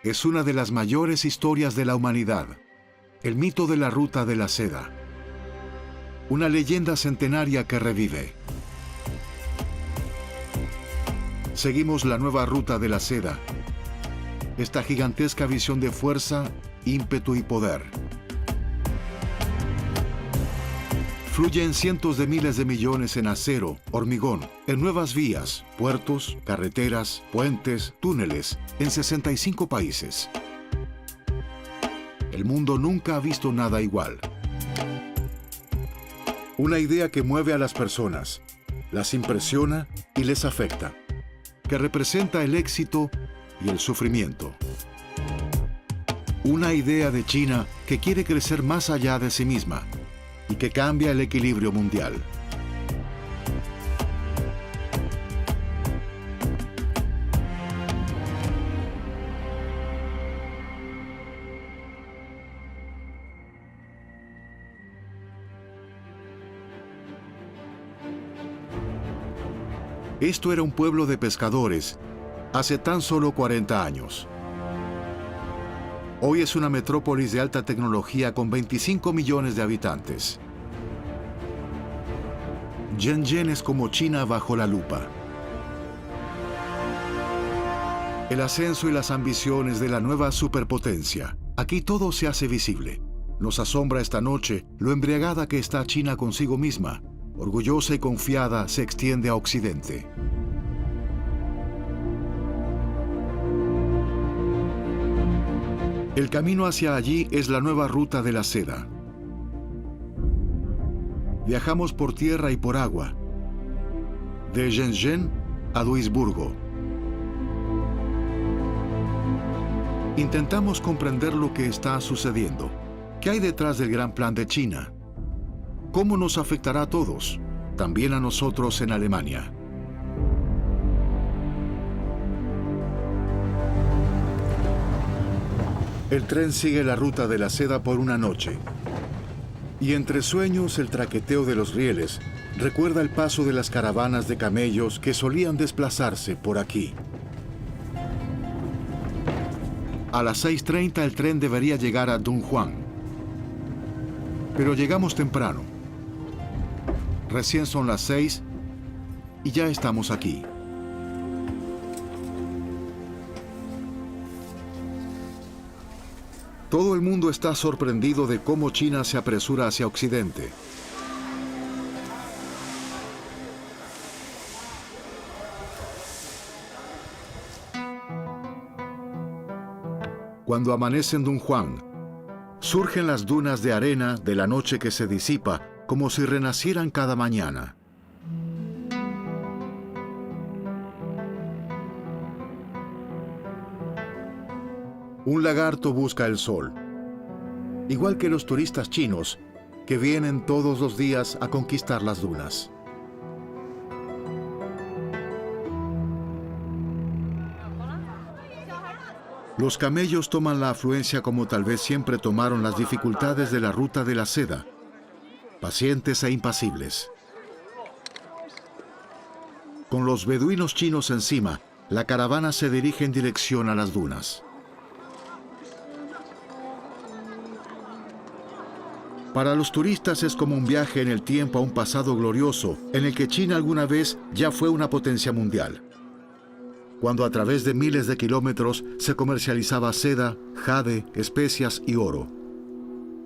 es una de las mayores historias de la humanidad, el mito de la Ruta de la Seda. Una leyenda centenaria que revive. Seguimos la nueva Ruta de la Seda, esta gigantesca visión de fuerza, ímpetu y poder. Fluyen cientos de miles de millones en acero, hormigón, en nuevas vías, puertos, carreteras, puentes, túneles, en 65 países. El mundo nunca ha visto nada igual. Una idea que mueve a las personas, las impresiona y les afecta, que representa el éxito y el sufrimiento. Una idea de China que quiere crecer más allá de sí misma y que cambia el equilibrio mundial. Esto era un pueblo de pescadores hace tan solo 40 años. Hoy es una metrópolis de alta tecnología con 25 millones de habitantes. Shenzhen es como China bajo la lupa. El ascenso y las ambiciones de la nueva superpotencia. Aquí todo se hace visible. Nos asombra esta noche lo embriagada que está China consigo misma. Orgullosa y confiada se extiende a Occidente. El camino hacia allí es la nueva Ruta de la Seda. Viajamos por tierra y por agua, de Shenzhen a Duisburgo. Intentamos comprender lo que está sucediendo. ¿Qué hay detrás del gran plan de China? ¿Cómo nos afectará a todos? También a nosotros en Alemania. El tren sigue la Ruta de la Seda por una noche. Y entre sueños, el traqueteo de los rieles recuerda el paso de las caravanas de camellos que solían desplazarse por aquí. A las 6:30 el tren debería llegar a Dunhuang. Pero llegamos temprano. Recién son las 6 y ya estamos aquí. Todo el mundo está sorprendido de cómo China se apresura hacia Occidente. Cuando amanece en Dunhuang, surgen las dunas de arena de la noche que se disipa, como si renacieran cada mañana. Un lagarto busca el sol, igual que los turistas chinos que vienen todos los días a conquistar las dunas. Los camellos toman la afluencia como tal vez siempre tomaron las dificultades de la Ruta de la Seda, pacientes e impasibles. Con los beduinos chinos encima, la caravana se dirige en dirección a las dunas. Para los turistas es como un viaje en el tiempo a un pasado glorioso en el que China alguna vez ya fue una potencia mundial. Cuando a través de miles de kilómetros se comercializaba seda, jade, especias y oro.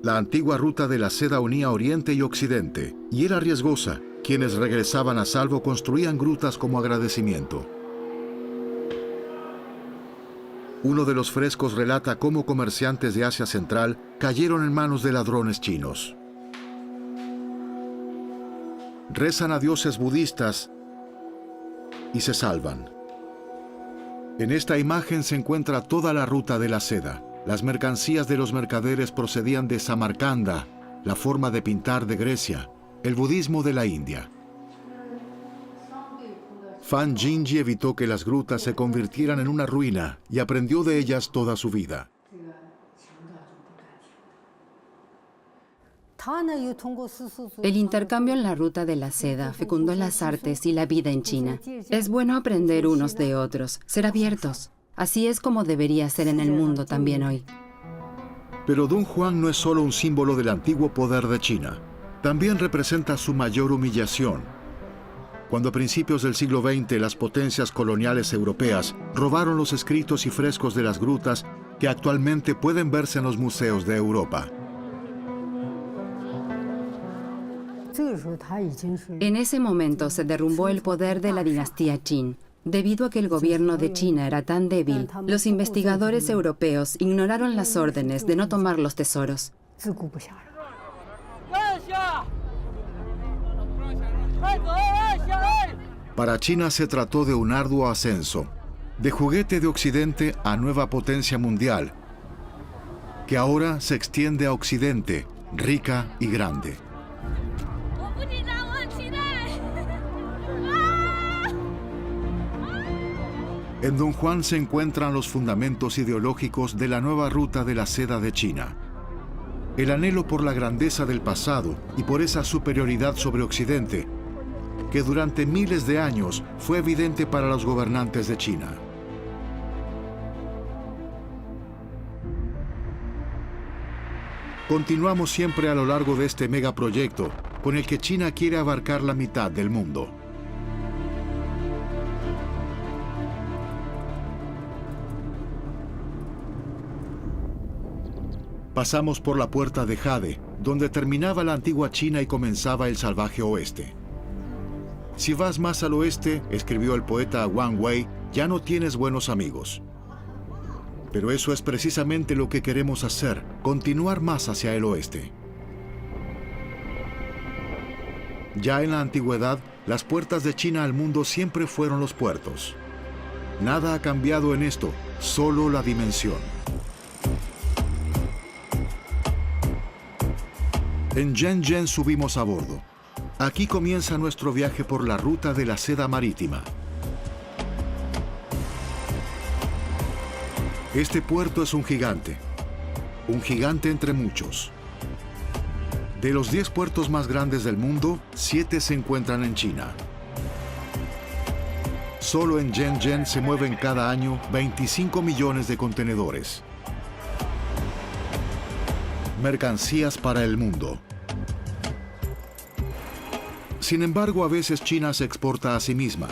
La antigua Ruta de la Seda unía Oriente y Occidente y era riesgosa. Quienes regresaban a salvo construían grutas como agradecimiento. Uno de los frescos relata cómo comerciantes de Asia Central cayeron en manos de ladrones chinos. Rezan a dioses budistas y se salvan. En esta imagen se encuentra toda la Ruta de la Seda. Las mercancías de los mercaderes procedían de Samarcanda, la forma de pintar de Grecia, el budismo de la India. Fan Jingyi evitó que las grutas se convirtieran en una ruina y aprendió de ellas toda su vida. El intercambio en la Ruta de la Seda fecundó las artes y la vida en China. Es bueno aprender unos de otros, ser abiertos. Así es como debería ser en el mundo también hoy. Pero Don Juan no es solo un símbolo del antiguo poder de China. También representa su mayor humillación. Cuando a principios del siglo XX las potencias coloniales europeas robaron los escritos y frescos de las grutas que actualmente pueden verse en los museos de Europa. En ese momento se derrumbó el poder de la dinastía Qin. Debido a que el gobierno de China era tan débil, los investigadores europeos ignoraron las órdenes de no tomar los tesoros. Para China se trató de un arduo ascenso, de juguete de Occidente a nueva potencia mundial, que ahora se extiende a Occidente, rica y grande. En Don Juan se encuentran los fundamentos ideológicos de la nueva ruta de la seda de China. El anhelo por la grandeza del pasado y por esa superioridad sobre Occidente, que durante miles de años fue evidente para los gobernantes de China. Continuamos siempre a lo largo de este megaproyecto, con el que China quiere abarcar la mitad del mundo. Pasamos por la puerta de Jade, donde terminaba la antigua China y comenzaba el salvaje oeste. Si vas más al oeste, escribió el poeta Wang Wei, ya no tienes buenos amigos. Pero eso es precisamente lo que queremos hacer, continuar más hacia el oeste. Ya en la antigüedad, las puertas de China al mundo siempre fueron los puertos. Nada ha cambiado en esto, solo la dimensión. En Shenzhen subimos a bordo. Aquí comienza nuestro viaje por la ruta de la seda marítima. Este puerto es un gigante entre muchos. De los 10 puertos más grandes del mundo, 7 se encuentran en China. Solo en Shenzhen se mueven cada año 25 millones de contenedores. Mercancías para el mundo. Sin embargo, a veces China se exporta a sí misma.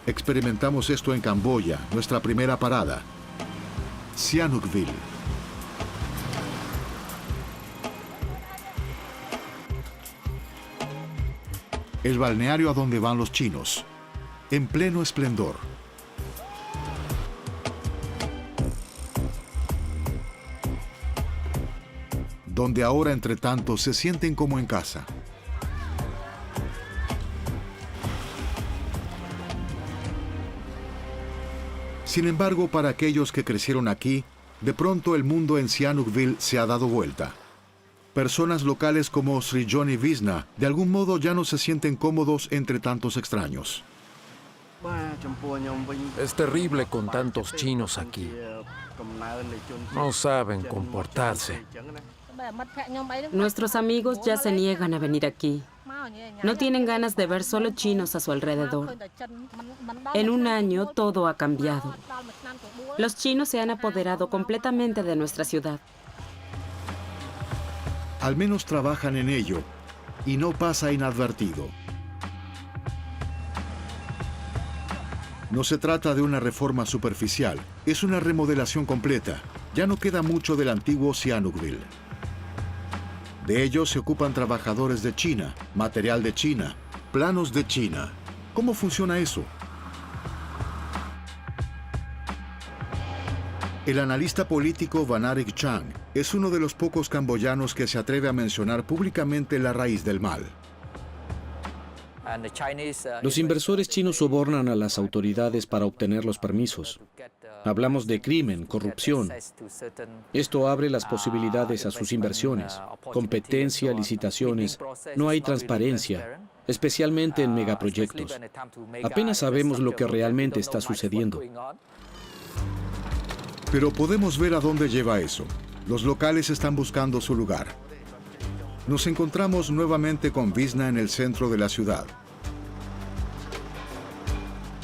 Experimentamos esto en Camboya, nuestra primera parada. Sihanoukville. El balneario a donde van los chinos, en pleno esplendor. Donde ahora, entre tanto, se sienten como en casa. Sin embargo, para aquellos que crecieron aquí, de pronto el mundo en Sihanoukville se ha dado vuelta. Personas locales como Sri Johnny Visna, de algún modo ya no se sienten cómodos entre tantos extraños. Es terrible con tantos chinos aquí. No saben comportarse. Nuestros amigos ya se niegan a venir aquí. No tienen ganas de ver solo chinos a su alrededor. En un año todo ha cambiado. Los chinos se han apoderado completamente de nuestra ciudad. Al menos trabajan en ello y no pasa inadvertido. No se trata de una reforma superficial, es una remodelación completa. Ya no queda mucho del antiguo Sihanoukville. De ellos se ocupan trabajadores de China, material de China, planos de China. ¿Cómo funciona eso? El analista político Vanarik Chang es uno de los pocos camboyanos que se atreve a mencionar públicamente la raíz del mal. Los inversores chinos sobornan a las autoridades para obtener los permisos. Hablamos de crimen, corrupción. Esto abre las posibilidades a sus inversiones. Competencia, licitaciones. No hay transparencia, especialmente en megaproyectos. Apenas sabemos lo que realmente está sucediendo. Pero podemos ver a dónde lleva eso. Los locales están buscando su lugar. Nos encontramos nuevamente con Visna en el centro de la ciudad.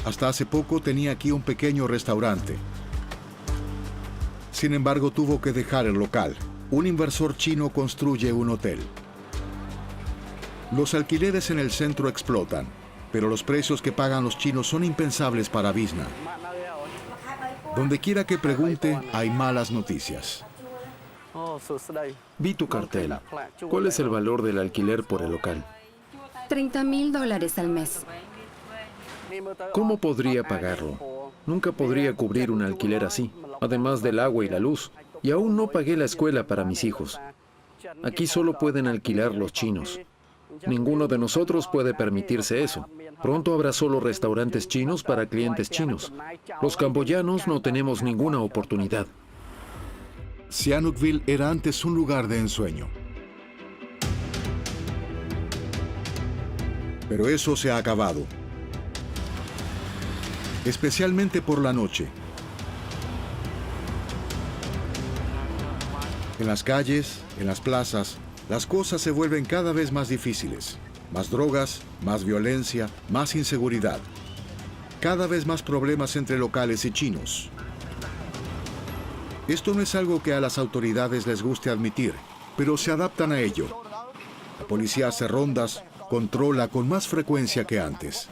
Hasta hace poco tenía aquí un pequeño restaurante. Sin embargo, tuvo que dejar el local. Un inversor chino construye un hotel. Los alquileres en el centro explotan, pero los precios que pagan los chinos son impensables para Visna. Donde quiera que pregunte, hay malas noticias. Vi tu cartel. ¿Cuál es el valor del alquiler por el local? $30,000 al mes. ¿Cómo podría pagarlo? Nunca podría cubrir un alquiler así, además del agua y la luz. Y aún no pagué la escuela para mis hijos. Aquí solo pueden alquilar los chinos. Ninguno de nosotros puede permitirse eso. Pronto habrá solo restaurantes chinos para clientes chinos. Los camboyanos no tenemos ninguna oportunidad. Sihanoukville era antes un lugar de ensueño. Pero eso se ha acabado. Especialmente por la noche. En las calles, en las plazas, las cosas se vuelven cada vez más difíciles. Más drogas, más violencia, más inseguridad. Cada vez más problemas entre locales y chinos. Esto no es algo que a las autoridades les guste admitir, pero se adaptan a ello. La policía hace rondas, controla con más frecuencia que antes.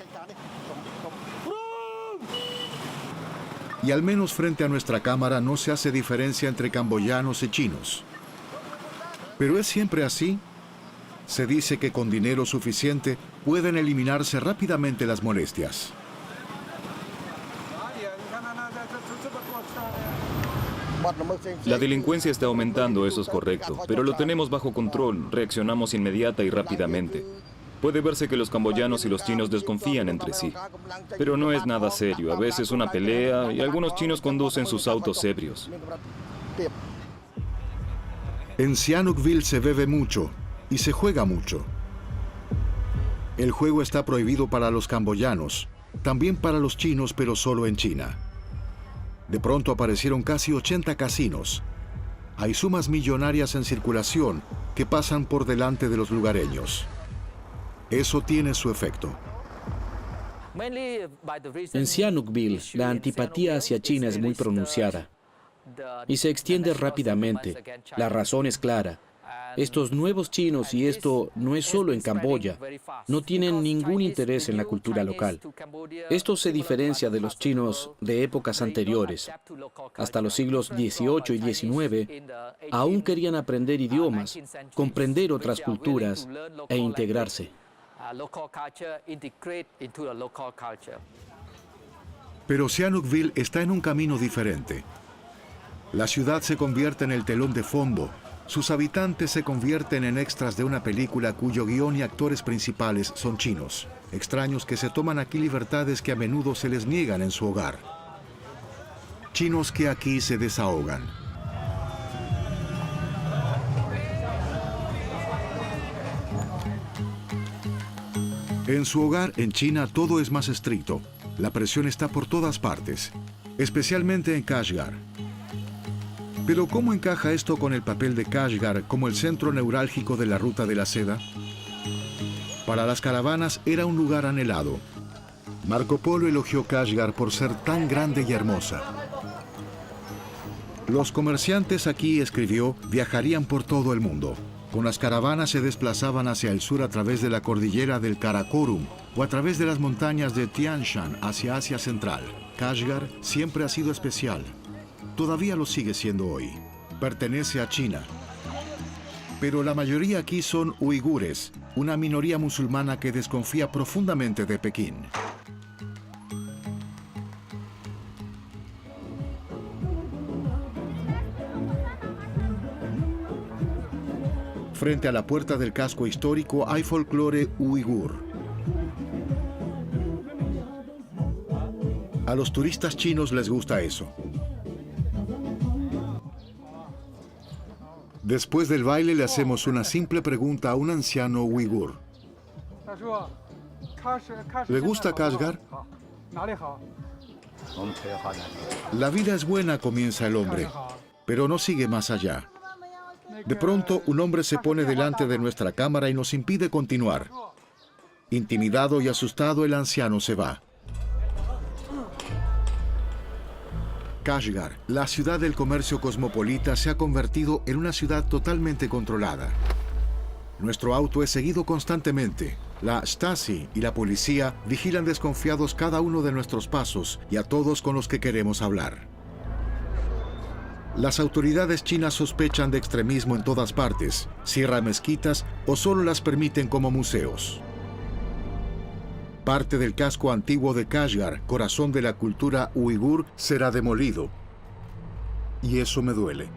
Y al menos frente a nuestra cámara no se hace diferencia entre camboyanos y chinos. ¿Pero es siempre así? Se dice que con dinero suficiente pueden eliminarse rápidamente las molestias. La delincuencia está aumentando, eso es correcto, pero lo tenemos bajo control, reaccionamos inmediata y rápidamente. Puede verse que los camboyanos y los chinos desconfían entre sí, pero no es nada serio, a veces una pelea y algunos chinos conducen sus autos ebrios. En Sihanoukville se bebe mucho y se juega mucho. El juego está prohibido para los camboyanos, también para los chinos, pero solo en China. De pronto aparecieron casi 80 casinos. Hay sumas millonarias en circulación que pasan por delante de los lugareños. Eso tiene su efecto. En Sihanoukville, la antipatía hacia China es muy pronunciada y se extiende rápidamente. La razón es clara. Estos nuevos chinos, y esto no es solo en Camboya, no tienen ningún interés en la cultura local. Esto se diferencia de los chinos de épocas anteriores. Hasta los siglos XVIII y XIX, aún querían aprender idiomas, comprender otras culturas e integrarse. Pero Sihanoukville está en un camino diferente. La ciudad se convierte en el telón de fondo. Sus habitantes se convierten en extras de una película cuyo guión y actores principales son chinos. Extraños que se toman aquí libertades que a menudo se les niegan en su hogar. Chinos que aquí se desahogan. En su hogar, en China, todo es más estricto. La presión está por todas partes, especialmente en Kashgar. Pero ¿cómo encaja esto con el papel de Kashgar como el centro neurálgico de la ruta de la seda? Para las caravanas era un lugar anhelado. Marco Polo elogió Kashgar por ser tan grande y hermosa. Los comerciantes aquí, escribió, viajarían por todo el mundo. Con las caravanas se desplazaban hacia el sur a través de la cordillera del Karakorum o a través de las montañas de Tian Shan hacia Asia Central. Kashgar siempre ha sido especial. Todavía lo sigue siendo hoy. Pertenece a China. Pero la mayoría aquí son uigures, una minoría musulmana que desconfía profundamente de Pekín. Frente a la puerta del casco histórico hay folclore uigur. A los turistas chinos les gusta eso. Después del baile le hacemos una simple pregunta a un anciano uigur. ¿Le gusta Kashgar? La vida es buena, comienza el hombre, pero no sigue más allá. De pronto, un hombre se pone delante de nuestra cámara y nos impide continuar. Intimidado y asustado, el anciano se va. Kashgar, la ciudad del comercio cosmopolita, se ha convertido en una ciudad totalmente controlada. Nuestro auto es seguido constantemente. La Stasi y la policía vigilan desconfiados cada uno de nuestros pasos y a todos con los que queremos hablar. Las autoridades chinas sospechan de extremismo en todas partes, cierran mezquitas o solo las permiten como museos. Parte del casco antiguo de Kashgar, corazón de la cultura uigur, será demolido. Y eso me duele.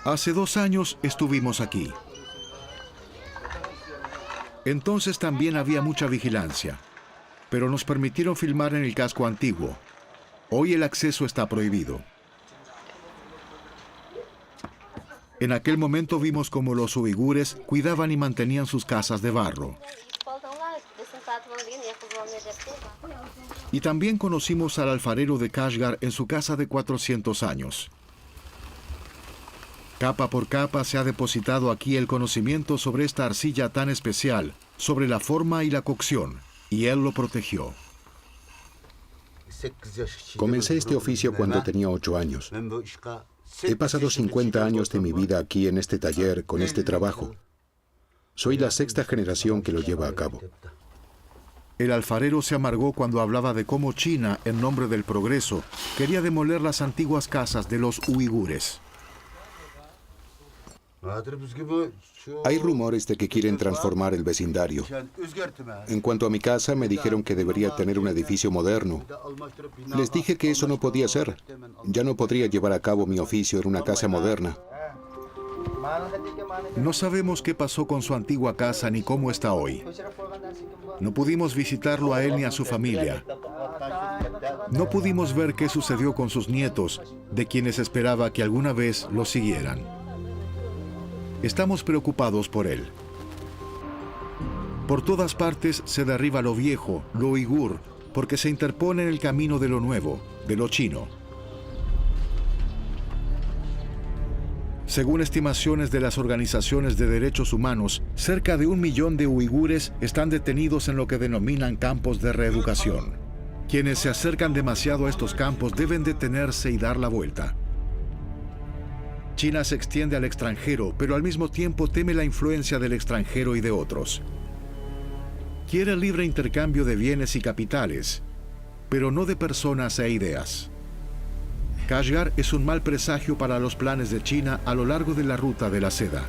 Hace 2 años estuvimos aquí. Entonces también había mucha vigilancia, pero nos permitieron filmar en el casco antiguo. Hoy el acceso está prohibido. En aquel momento vimos cómo los uigures cuidaban y mantenían sus casas de barro. Y también conocimos al alfarero de Kashgar en su casa de 400 años. Capa por capa se ha depositado aquí el conocimiento sobre esta arcilla tan especial, sobre la forma y la cocción, y él lo protegió. Comencé este oficio cuando tenía 8 años. He pasado 50 años de mi vida aquí en este taller, con este trabajo. Soy la 6ª generación que lo lleva a cabo. El alfarero se amargó cuando hablaba de cómo China, en nombre del progreso, quería demoler las antiguas casas de los uigures. Hay rumores de que quieren transformar el vecindario. En cuanto a mi casa, me dijeron que debería tener un edificio moderno. Les dije que eso no podía ser. Ya no podría llevar a cabo mi oficio en una casa moderna. No sabemos qué pasó con su antigua casa ni cómo está hoy. No pudimos visitarlo a él ni a su familia. No pudimos ver qué sucedió con sus nietos, de quienes esperaba que alguna vez lo siguieran. Estamos preocupados por él. Por todas partes se derriba lo viejo, lo uigur, porque se interpone en el camino de lo nuevo, de lo chino. Según estimaciones de las organizaciones de derechos humanos, cerca de 1 millón de uigures están detenidos en lo que denominan campos de reeducación. Quienes se acercan demasiado a estos campos deben detenerse y dar la vuelta. China se extiende al extranjero, pero al mismo tiempo teme la influencia del extranjero y de otros. Quiere el libre intercambio de bienes y capitales, pero no de personas e ideas. Kashgar es un mal presagio para los planes de China a lo largo de la ruta de la seda.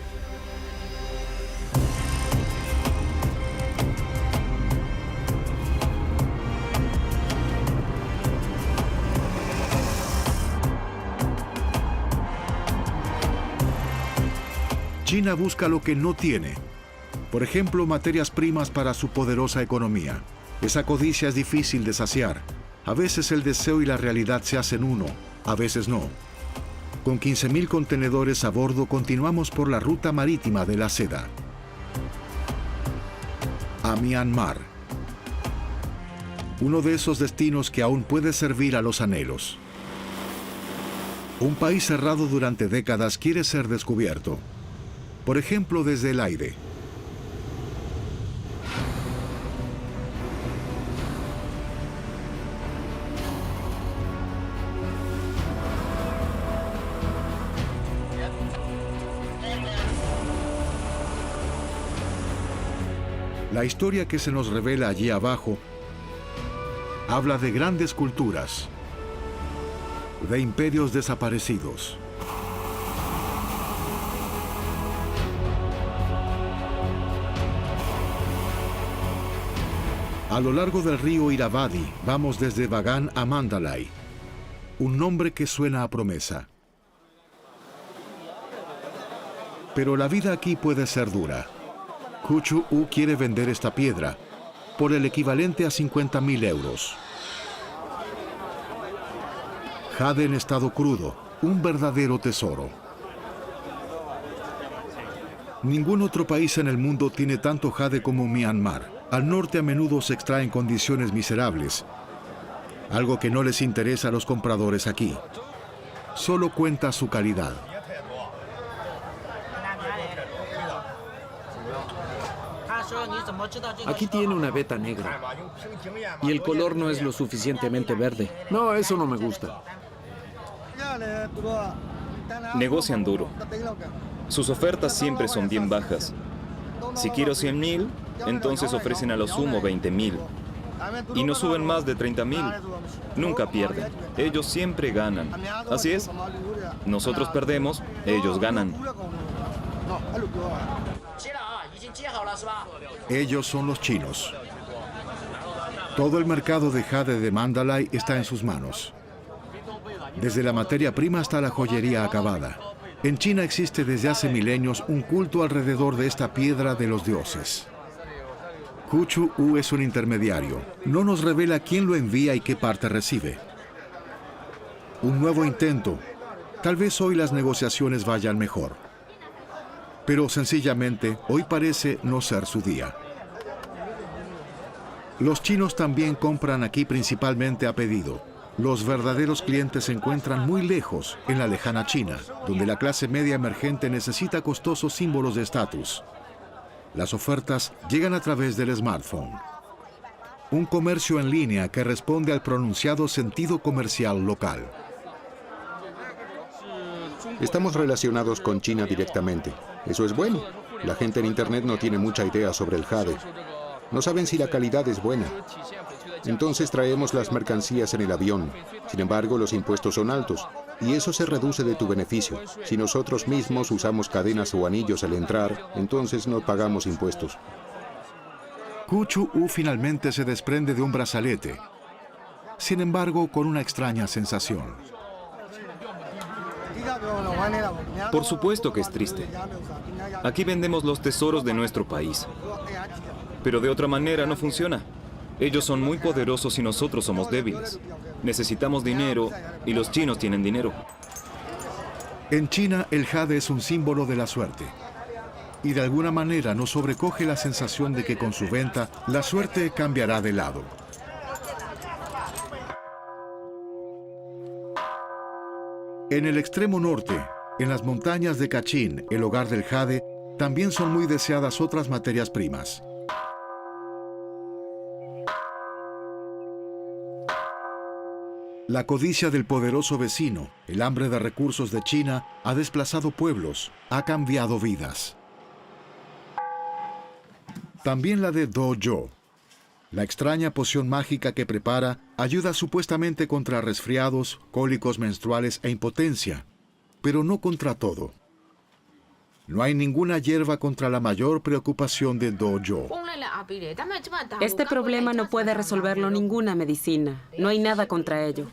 China busca lo que no tiene. Por ejemplo, materias primas para su poderosa economía. Esa codicia es difícil de saciar. A veces el deseo y la realidad se hacen uno, a veces no. Con 15.000 contenedores a bordo continuamos por la ruta marítima de la seda. A Myanmar. Uno de esos destinos que aún puede servir a los anhelos. Un país cerrado durante décadas quiere ser descubierto. Por ejemplo, desde el aire. La historia que se nos revela allí abajo habla de grandes culturas, de imperios desaparecidos. A lo largo del río Irrawaddy vamos desde Bagan a Mandalay, un nombre que suena a promesa. Pero la vida aquí puede ser dura. Kuchu-u quiere vender esta piedra por el equivalente a 50.000 euros. Jade en estado crudo, un verdadero tesoro. Ningún otro país en el mundo tiene tanto jade como Myanmar. Al norte a menudo se extrae en condiciones miserables, algo que no les interesa a los compradores aquí. Solo cuenta su calidad. Aquí tiene una veta negra. Y el color no es lo suficientemente verde. No, eso no me gusta. Negocian duro. Sus ofertas siempre son bien bajas. Si quiero 100.000, entonces ofrecen a lo sumo 20.000. Y no suben más de 30.000. Nunca pierden. Ellos siempre ganan. Así es. Nosotros perdemos, ellos ganan. Ellos son los chinos. Todo el mercado de jade de Mandalay está en sus manos. Desde la materia prima hasta la joyería acabada. En China existe desde hace milenios un culto alrededor de esta piedra de los dioses. Hu Chu-u es un intermediario. No nos revela quién lo envía y qué parte recibe. Un nuevo intento. Tal vez hoy las negociaciones vayan mejor. Pero sencillamente, hoy parece no ser su día. Los chinos también compran aquí principalmente a pedido. Los verdaderos clientes se encuentran muy lejos, en la lejana China, donde la clase media emergente necesita costosos símbolos de estatus. Las ofertas llegan a través del smartphone. Un comercio en línea que responde al pronunciado sentido comercial local. Estamos relacionados con China directamente. Eso es bueno. La gente en Internet no tiene mucha idea sobre el jade. No saben si la calidad es buena. Entonces traemos las mercancías en el avión. Sin embargo, los impuestos son altos. Y eso se reduce de tu beneficio. Si nosotros mismos usamos cadenas o anillos al entrar, entonces no pagamos impuestos. Hu Chu-u finalmente se desprende de un brazalete. Sin embargo, con una extraña sensación. Por supuesto que es triste. Aquí vendemos los tesoros de nuestro país. Pero de otra manera no funciona. Ellos son muy poderosos y nosotros somos débiles. Necesitamos dinero y los chinos tienen dinero. En China, el jade es un símbolo de la suerte. Y de alguna manera nos sobrecoge la sensación de que con su venta, la suerte cambiará de lado. En el extremo norte, en las montañas de Kachin, el hogar del jade, también son muy deseadas otras materias primas. La codicia del poderoso vecino, el hambre de recursos de China, ha desplazado pueblos, ha cambiado vidas. También la de Do Jo. La extraña poción mágica que prepara ayuda supuestamente contra resfriados, cólicos menstruales e impotencia, pero no contra todo. No hay ninguna hierba contra la mayor preocupación de Do Jo. Este problema no puede resolverlo ninguna medicina. No hay nada contra ello.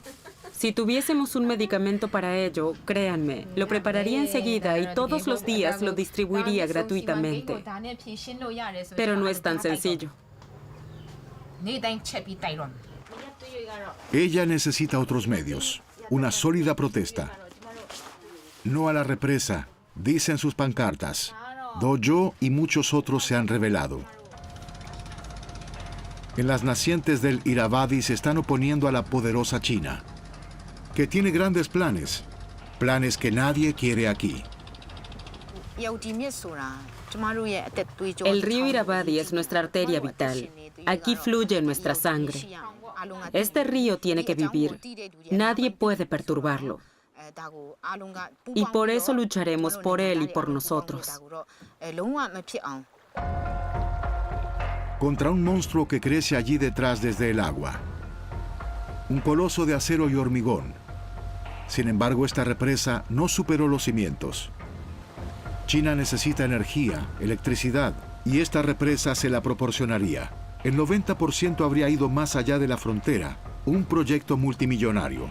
Si tuviésemos un medicamento para ello, créanme, lo prepararía enseguida y todos los días lo distribuiría gratuitamente. Pero no es tan sencillo. Ella necesita otros medios, una sólida protesta. No a la represa, dicen sus pancartas. Do Jo y muchos otros se han rebelado. En las nacientes del Irrawaddy se están oponiendo a la poderosa China, que tiene grandes planes, planes que nadie quiere aquí. El río Irrawaddy es nuestra arteria vital. Aquí fluye nuestra sangre. Este río tiene que vivir. Nadie puede perturbarlo. Y por eso lucharemos por él y por nosotros. Contra un monstruo que crece allí detrás desde el agua. Un coloso de acero y hormigón. Sin embargo, esta represa no superó los cimientos. China necesita energía, electricidad, y esta represa se la proporcionaría. El 90% habría ido más allá de la frontera, un proyecto multimillonario.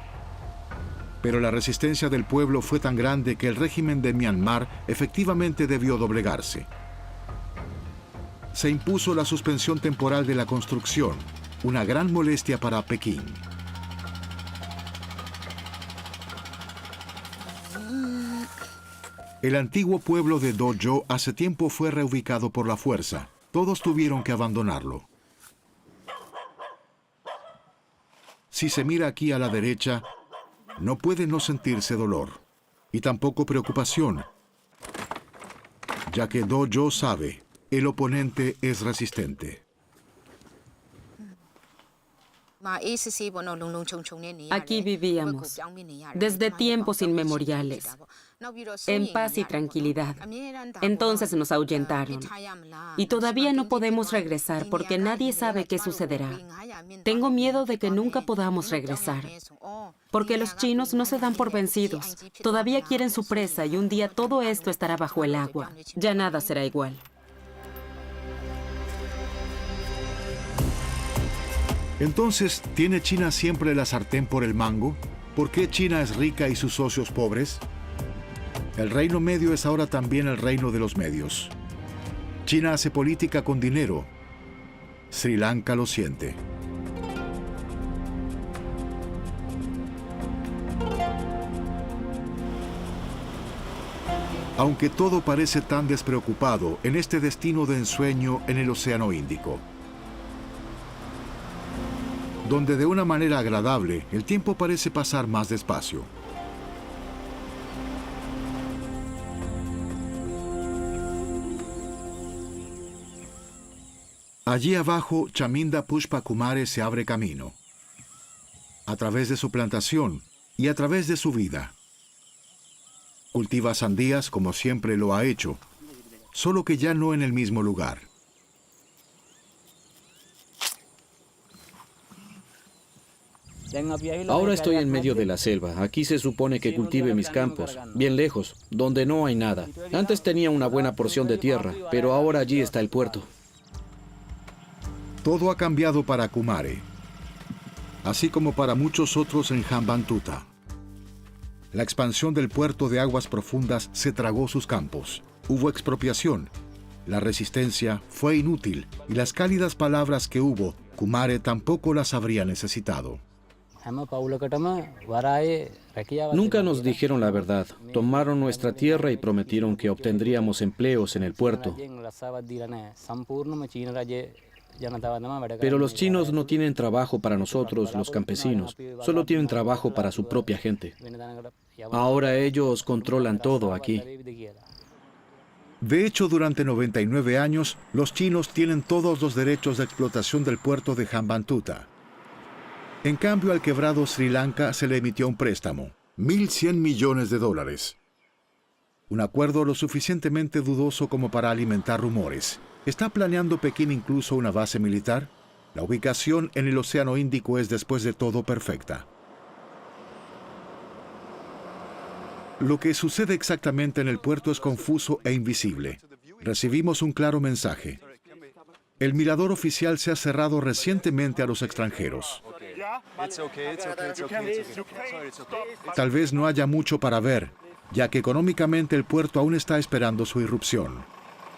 Pero la resistencia del pueblo fue tan grande que el régimen de Myanmar efectivamente debió doblegarse. Se impuso la suspensión temporal de la construcción, una gran molestia para Pekín. El antiguo pueblo de Do Jo hace tiempo fue reubicado por la fuerza. Todos tuvieron que abandonarlo. Si se mira aquí a la derecha, no puede no sentirse dolor, y tampoco preocupación, ya que Do Jo sabe, el oponente es resistente. Aquí vivíamos, desde tiempos inmemoriales, en paz y tranquilidad. Entonces nos ahuyentaron. Y todavía no podemos regresar porque nadie sabe qué sucederá. Tengo miedo de que nunca podamos regresar. Porque los chinos no se dan por vencidos. Todavía quieren su presa y un día todo esto estará bajo el agua. Ya nada será igual. Entonces, ¿tiene China siempre la sartén por el mango? ¿Por qué China es rica y sus socios pobres? El Reino Medio es ahora también el reino de los medios. China hace política con dinero. Sri Lanka lo siente. Aunque todo parece tan despreocupado en este destino de ensueño en el Océano Índico, donde de una manera agradable el tiempo parece pasar más despacio. Allí abajo, Chaminda Pushpa Kumare se abre camino, a través de su plantación y a través de su vida. Cultiva sandías como siempre lo ha hecho, solo que ya no en el mismo lugar. Ahora estoy en medio de la selva. Aquí se supone que cultive mis campos, bien lejos, donde no hay nada. Antes tenía una buena porción de tierra, pero ahora allí está el puerto. Todo ha cambiado para Kumare, así como para muchos otros en Hambantota. La expansión del puerto de aguas profundas se tragó sus campos. Hubo expropiación. La resistencia fue inútil y las cálidas palabras que hubo, Kumare tampoco las habría necesitado. Nunca nos dijeron la verdad. Tomaron nuestra tierra y prometieron que obtendríamos empleos en el puerto. Pero los chinos no tienen trabajo para nosotros, los campesinos. Solo tienen trabajo para su propia gente. Ahora ellos controlan todo aquí. De hecho, durante 99 años, los chinos tienen todos los derechos de explotación del puerto de Hambantota. En cambio, al quebrado Sri Lanka se le emitió un préstamo, $1.100 millones. Un acuerdo lo suficientemente dudoso como para alimentar rumores. ¿Está planeando Pekín incluso una base militar? La ubicación en el Océano Índico es después de todo perfecta. Lo que sucede exactamente en el puerto es confuso e invisible. Recibimos un claro mensaje. El mirador oficial se ha cerrado recientemente a los extranjeros. Tal vez no haya mucho para ver, ya que económicamente el puerto aún está esperando su irrupción.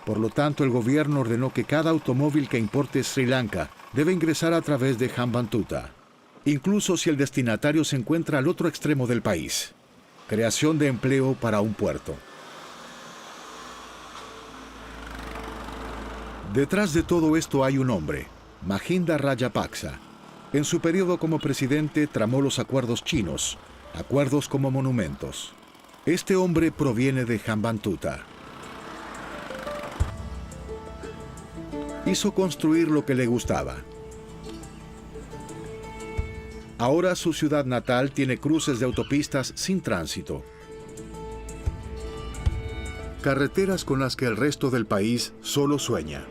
Por lo tanto, el gobierno ordenó que cada automóvil que importe Sri Lanka debe ingresar a través de Hambantota, incluso si el destinatario se encuentra al otro extremo del país. Creación de empleo para un puerto. Detrás de todo esto hay un hombre, Mahinda Rajapaksa. En su periodo como presidente tramó los acuerdos chinos, acuerdos como monumentos. Este hombre proviene de Hambantota. Hizo construir lo que le gustaba. Ahora su ciudad natal tiene cruces de autopistas sin tránsito. Carreteras con las que el resto del país solo sueña.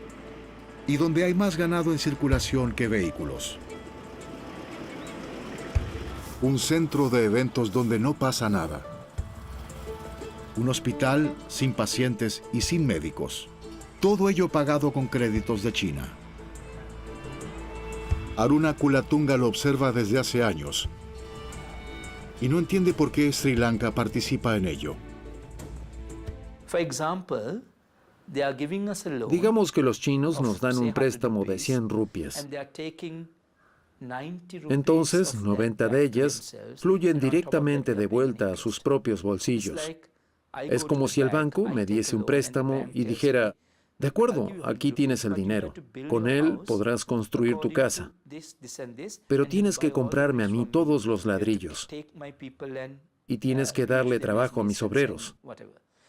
Y donde hay más ganado en circulación que vehículos. Un centro de eventos donde no pasa nada. Un hospital sin pacientes y sin médicos. Todo ello pagado con créditos de China. Aruna Kulatunga lo observa desde hace años y no entiende por qué Sri Lanka participa en ello. Digamos que los chinos nos dan un préstamo de 100 rupias. Entonces, 90 de ellas fluyen directamente de vuelta a sus propios bolsillos. Es como si el banco me diese un préstamo y dijera: de acuerdo, aquí tienes el dinero. Con él podrás construir tu casa. Pero tienes que comprarme a mí todos los ladrillos. Y tienes que darle trabajo a mis obreros.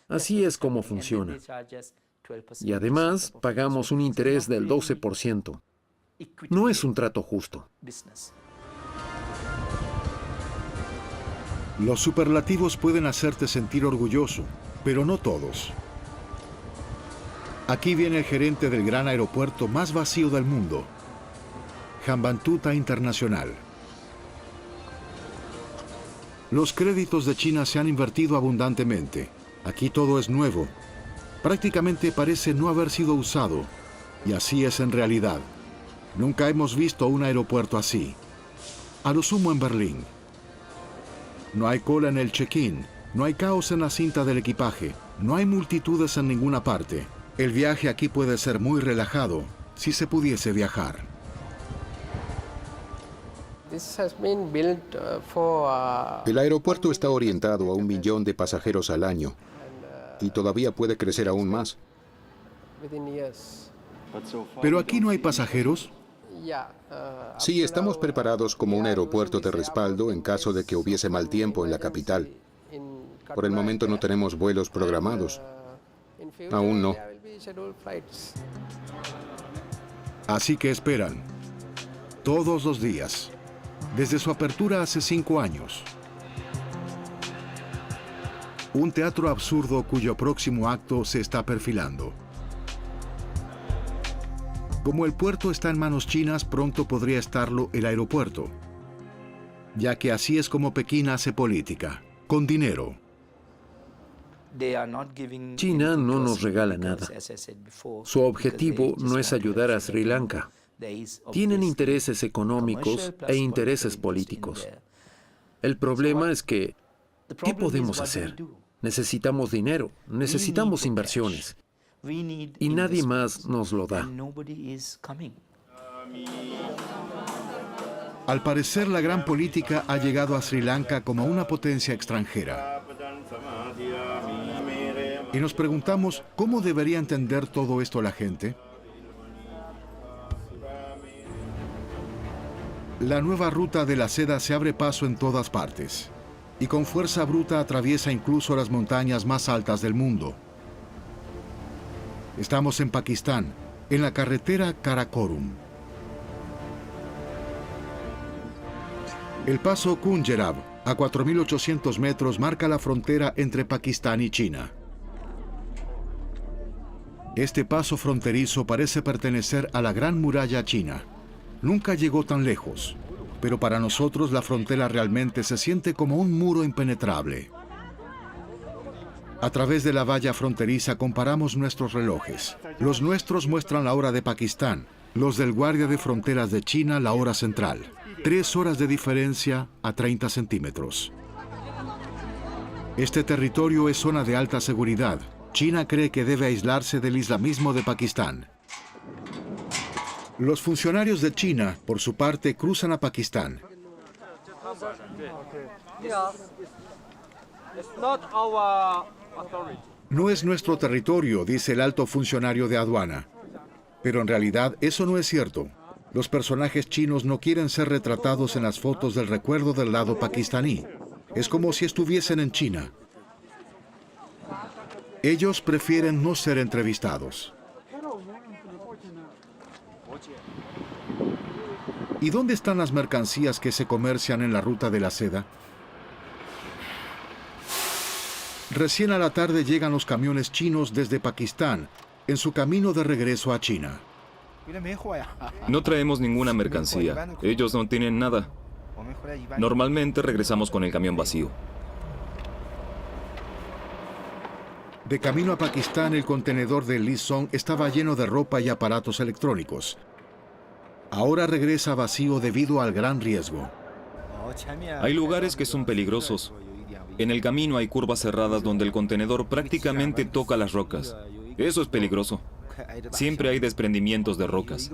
Así es como funciona. Y además pagamos un interés del 12%. No es un trato justo. Los superlativos pueden hacerte sentir orgulloso, pero no todos. Aquí viene el gerente del gran aeropuerto más vacío del mundo, Hambantota Internacional. Los créditos de China se han invertido abundantemente. Aquí todo es nuevo. Prácticamente parece no haber sido usado. Y así es en realidad. Nunca hemos visto un aeropuerto así. A lo sumo en Berlín. No hay cola en el check-in. No hay caos en la cinta del equipaje. No hay multitudes en ninguna parte. El viaje aquí puede ser muy relajado, si se pudiese viajar. El aeropuerto está orientado a 1 millón de pasajeros al año y todavía puede crecer aún más. ¿Pero aquí no hay pasajeros? Sí, estamos preparados como un aeropuerto de respaldo en caso de que hubiese mal tiempo en la capital. Por el momento no tenemos vuelos programados. Aún no. Así que esperan. Todos los días. Desde su apertura hace 5 años. Un teatro absurdo cuyo próximo acto se está perfilando. Como el puerto está en manos chinas, pronto podría estarlo el aeropuerto. Ya que así es como Pekín hace política, con dinero. China no nos regala nada. Su objetivo no es ayudar a Sri Lanka. Tienen intereses económicos e intereses políticos. El problema es que, ¿qué podemos hacer? Necesitamos dinero, necesitamos inversiones. Y nadie más nos lo da. Al parecer, la gran política ha llegado a Sri Lanka como una potencia extranjera. Y nos preguntamos, ¿cómo debería entender todo esto la gente? La nueva ruta de la seda se abre paso en todas partes. Y con fuerza bruta atraviesa incluso las montañas más altas del mundo. Estamos en Pakistán, en la carretera Karakorum. El paso Khunjerab, a 4.800 metros, marca la frontera entre Pakistán y China. Este paso fronterizo parece pertenecer a la Gran Muralla China. Nunca llegó tan lejos, pero para nosotros la frontera realmente se siente como un muro impenetrable. A través de la valla fronteriza comparamos nuestros relojes. Los nuestros muestran la hora de Pakistán, los del guardia de fronteras de China la hora central. 3 horas de diferencia a 30 centímetros. Este territorio es zona de alta seguridad. China cree que debe aislarse del islamismo de Pakistán. Los funcionarios de China, por su parte, cruzan a Pakistán. No es nuestro territorio, dice el alto funcionario de aduana. Pero en realidad eso no es cierto. Los personajes chinos no quieren ser retratados en las fotos del recuerdo del lado pakistaní. Es como si estuviesen en China. Ellos prefieren no ser entrevistados. ¿Y dónde están las mercancías que se comercian en la ruta de la seda? Recién a la tarde llegan los camiones chinos desde Pakistán, en su camino de regreso a China. No traemos ninguna mercancía. Ellos no tienen nada. Normalmente regresamos con el camión vacío. De camino a Pakistán, el contenedor de Lee Song estaba lleno de ropa y aparatos electrónicos. Ahora regresa vacío debido al gran riesgo. Hay lugares que son peligrosos. En el camino hay curvas cerradas donde el contenedor prácticamente toca las rocas. Eso es peligroso. Siempre hay desprendimientos de rocas.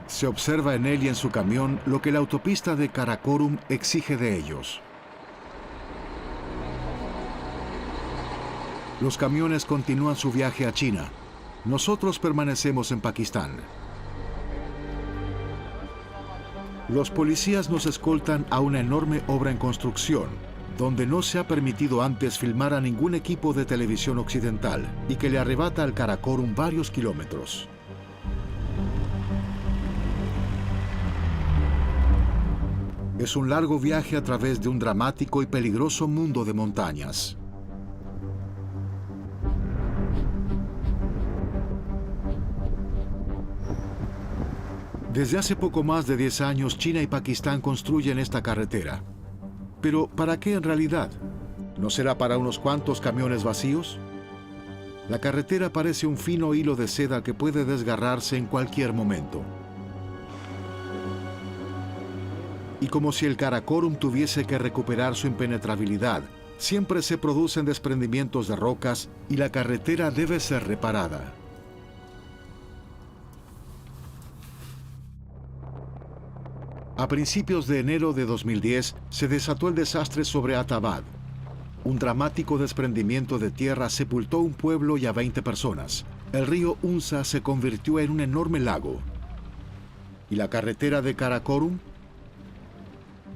Se observa en él y en su camión lo que la autopista de Karakorum exige de ellos. Los camiones continúan su viaje a China. Nosotros permanecemos en Pakistán. Los policías nos escoltan a una enorme obra en construcción, donde no se ha permitido antes filmar a ningún equipo de televisión occidental y que le arrebata al Karakorum varios kilómetros. Es un largo viaje a través de un dramático y peligroso mundo de montañas. Desde hace poco más de 10 años, China y Pakistán construyen esta carretera. Pero, ¿para qué en realidad? ¿No será para unos cuantos camiones vacíos? La carretera parece un fino hilo de seda que puede desgarrarse en cualquier momento. Y como si el Karakorum tuviese que recuperar su impenetrabilidad, siempre se producen desprendimientos de rocas y la carretera debe ser reparada. A principios de enero de 2010 se desató el desastre sobre Atabad. Un dramático desprendimiento de tierra sepultó un pueblo y a 20 personas. El río Unsa se convirtió en un enorme lago. ¿Y la carretera de Karakorum?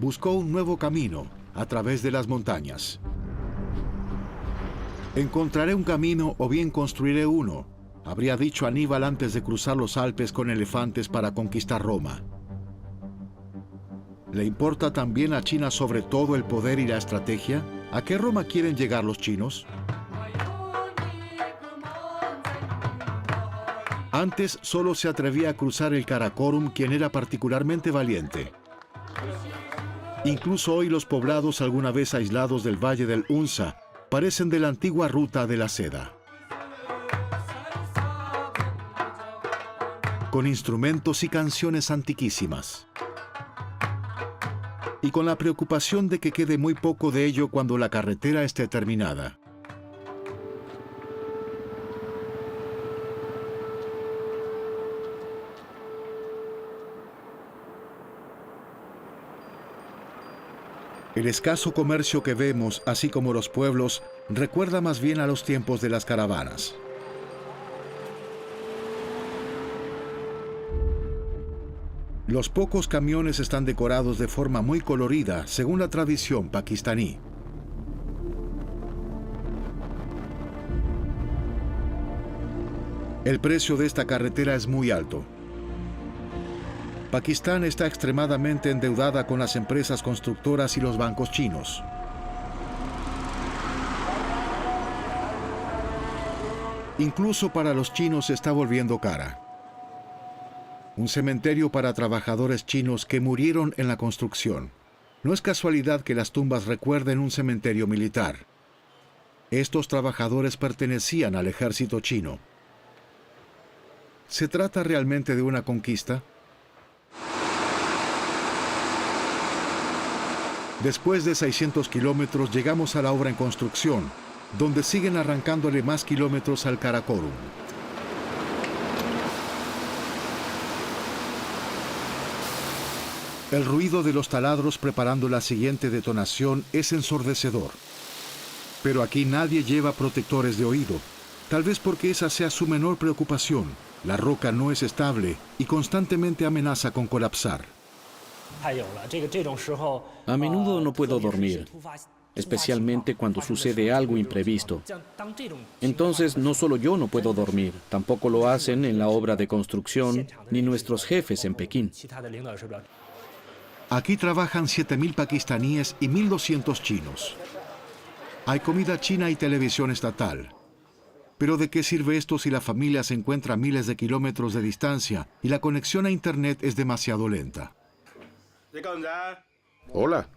Buscó un nuevo camino a través de las montañas. Encontraré un camino o bien construiré uno, habría dicho Aníbal antes de cruzar los Alpes con elefantes para conquistar Roma. ¿Le importa también a China sobre todo el poder y la estrategia? ¿A qué Roma quieren llegar los chinos? Antes solo se atrevía a cruzar el Karakorum quien era particularmente valiente. Incluso hoy los poblados alguna vez aislados del valle del Unsa parecen de la antigua ruta de la seda. Con instrumentos y canciones antiquísimas. Y con la preocupación de que quede muy poco de ello cuando la carretera esté terminada. El escaso comercio que vemos, así como los pueblos, recuerda más bien a los tiempos de las caravanas. Los pocos camiones están decorados de forma muy colorida, según la tradición pakistaní. El precio de esta carretera es muy alto. Pakistán está extremadamente endeudada con las empresas constructoras y los bancos chinos. Incluso para los chinos se está volviendo cara. Un cementerio para trabajadores chinos que murieron en la construcción. No es casualidad que las tumbas recuerden un cementerio militar. Estos trabajadores pertenecían al ejército chino. ¿Se trata realmente de una conquista? Después de 600 kilómetros llegamos a la obra en construcción, donde siguen arrancándole más kilómetros al Karakorum. El ruido de los taladros preparando la siguiente detonación es ensordecedor. Pero aquí nadie lleva protectores de oído, tal vez porque esa sea su menor preocupación. La roca no es estable y constantemente amenaza con colapsar. A menudo no puedo dormir, especialmente cuando sucede algo imprevisto. Entonces, no solo yo no puedo dormir, tampoco lo hacen en la obra de construcción, ni nuestros jefes en Pekín. Aquí trabajan 7.000 pakistaníes y 1.200 chinos. Hay comida china y televisión estatal. Pero ¿de qué sirve esto si la familia se encuentra a miles de kilómetros de distancia y la conexión a Internet es demasiado lenta? Hola.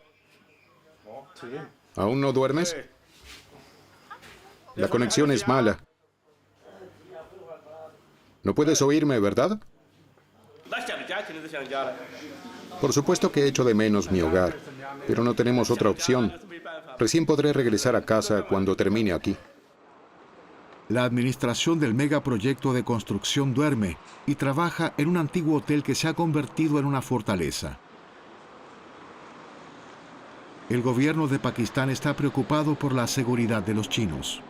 ¿Aún no duermes? La conexión es mala. No puedes oírme, ¿verdad? Por supuesto que echo de menos mi hogar, pero no tenemos otra opción. Recién podré regresar a casa cuando termine aquí. La administración del megaproyecto de construcción duerme y trabaja en un antiguo hotel que se ha convertido en una fortaleza. El gobierno de Pakistán está preocupado por la seguridad de los chinos.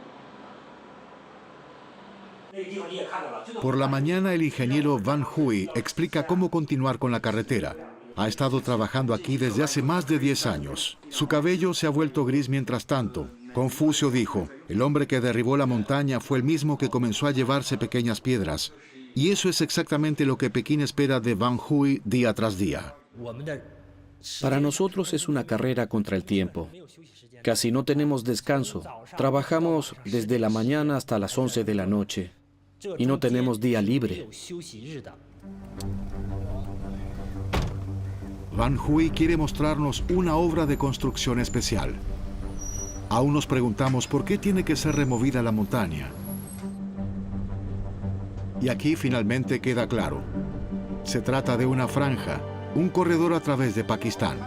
Por la mañana, el ingeniero Van Hui explica cómo continuar con la carretera. Ha estado trabajando aquí desde hace más de 10 años. Su cabello se ha vuelto gris mientras tanto. Confucio dijo, el hombre que derribó la montaña fue el mismo que comenzó a llevarse pequeñas piedras. Y eso es exactamente lo que Pekín espera de Van Hui día tras día. Para nosotros es una carrera contra el tiempo. Casi no tenemos descanso. Trabajamos desde la mañana hasta las 11 de la noche. Y no tenemos día libre. Van Hui quiere mostrarnos una obra de construcción especial. Aún nos preguntamos por qué tiene que ser removida la montaña. Y aquí finalmente queda claro. Se trata de una franja, un corredor a través de Pakistán.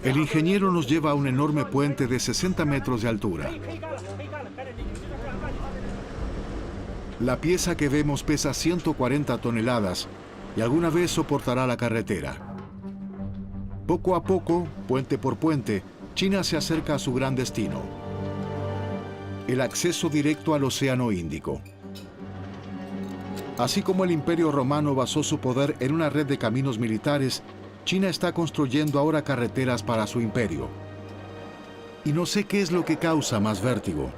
El ingeniero nos lleva a un enorme puente de 60 metros de altura. La pieza que vemos pesa 140 toneladas y alguna vez soportará la carretera. Poco a poco, puente por puente, China se acerca a su gran destino: el acceso directo al Océano Índico. Así como el Imperio Romano basó su poder en una red de caminos militares, China está construyendo ahora carreteras para su imperio. Y no sé qué es lo que causa más vértigo: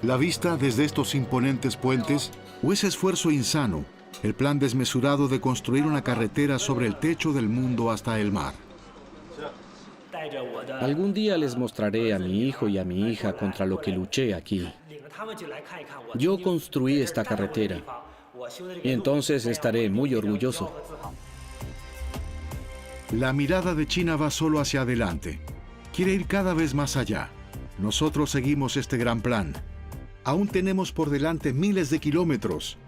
la vista desde estos imponentes puentes o ese esfuerzo insano, el plan desmesurado de construir una carretera sobre el techo del mundo hasta el mar. Algún día les mostraré a mi hijo y a mi hija contra lo que luché aquí. Yo construí esta carretera y entonces estaré muy orgulloso. La mirada de China va solo hacia adelante. Quiere ir cada vez más allá. Nosotros seguimos este gran plan. Aún tenemos por delante miles de kilómetros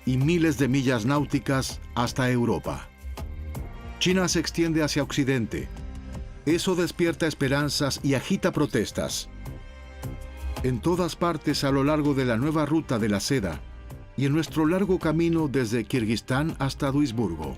y miles de millas náuticas hasta Europa. China se extiende hacia Occidente. Eso despierta esperanzas y agita protestas. En todas partes a lo largo de la nueva ruta de la seda y en nuestro largo camino desde Kirguistán hasta Duisburgo.